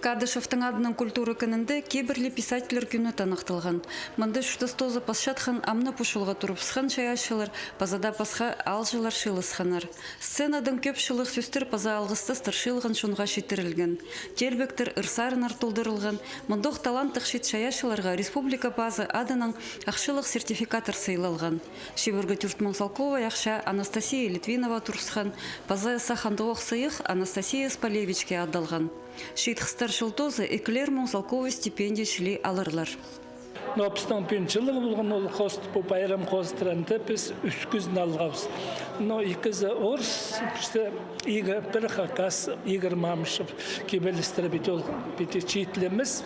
Кадышевтың адының культура көнінде кейбірлі писательлер күні танықтылған. Мынды шутастозы пасшатхан амна пушылға тұрыпсхан шаяшылар, пазада пасха алжылар шылысханар. Сценадың көпшілік сөстір паза алғысты стыршылған шунға шетірілген. Телбектір ырсарын артылдырылған, мұндық таланттық шет шаяшыларға республика базы адының ақшылық сертификатыр сыйлалған. Шебіргі Түртмон Салкова яқша Анастасия Литвинова тұрсхан, паза сахандық сыйық Анастасия Спалевичке адалған. Шейтхстар шылтозы эклер Монсалковой стипендия шли алырлар. Но обстан пенчилы булган ол хост по байрам хостранты біз үскізін алғабыз. Но икізі орыс игі бір хакас Игорь Мамышев кебелістері бете ол бете чейтлеміз.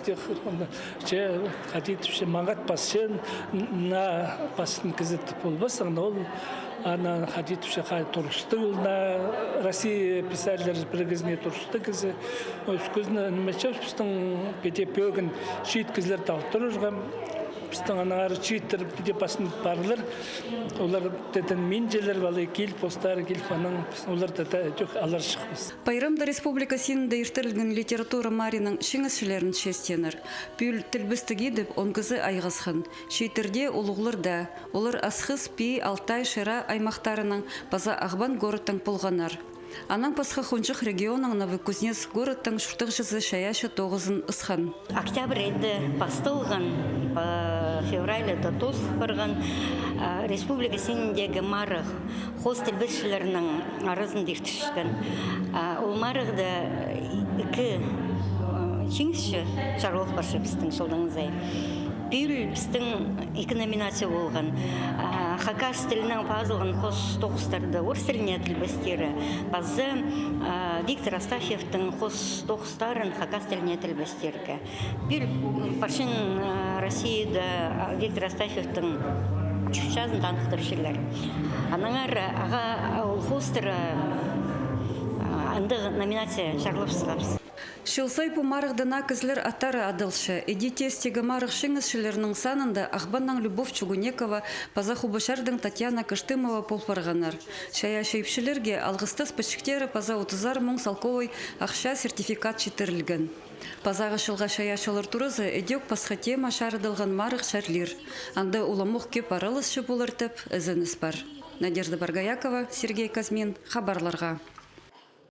Хатит маңат пасшен на пасын кізетті болбас. Ол ана хатит турсты на Россия писательдер біргізіне турсты кізі. Үскізін німечев біздің бете пөгін шейт кізлер талтыр үргім. Біздің анағары читтер біде басын барлар, олар дәтін менжелер балы кел, постары кел, олар дәті жоқ алар шықпыз. Пайрамда республика сенінде ертірілген литература Маринның шеңісшілерін шестенір. Пүл тілбістігі деп оңғызы айғызған. Шейтерде олығылыр да, олар Асхыз, Пей, Алтай, Шера аймақтарының база Ағбан городтың полғанар. Анан пасха хунчых регионың Новокузнецк городтың шуртық жызы шаяшы тоғызын ысхан. Октябрь еді бастылған, февраль тус барған республика сеніндегі марық хостел бішілерінің арызын дертішкен. Ол марықда үкі чеңісші шарлық баршы біздің жылдыңызай. Бүйіл біздің екі номинация болған. Хакас тілінің пазылған қос тоқыстарды орыс тіліне тілбістері. Базы Виктор Астафьевтің қос тоқыстарын Хакас тіліне тілбістергі. Бүйіл паршын Россияда Виктор Астафьевтің чүшчазын танықтыршылар. Анаңар аға хостері анды номинация шарлып сығапсы. Шылсай по марыхдана кізлер атары адылшы. Эди тестегі марых шыңысшылерінің санында Ахбанның Любовь Чугунекова, паза хубашардың Татьяна Кыштымова полпарғанар. Шая шейпшілерге алғыстас пачықтері паза 30 мың Салковой ақша сертификат четірілген. Пазағы шылға шаяшылыр турызы эдек пасха тема шарыдылған марых шарлир. Анды уламуқ кеп арылысшы болыртып, әзініс бар. Надежда Баргаякова, Сергей Казмин, хабарларға.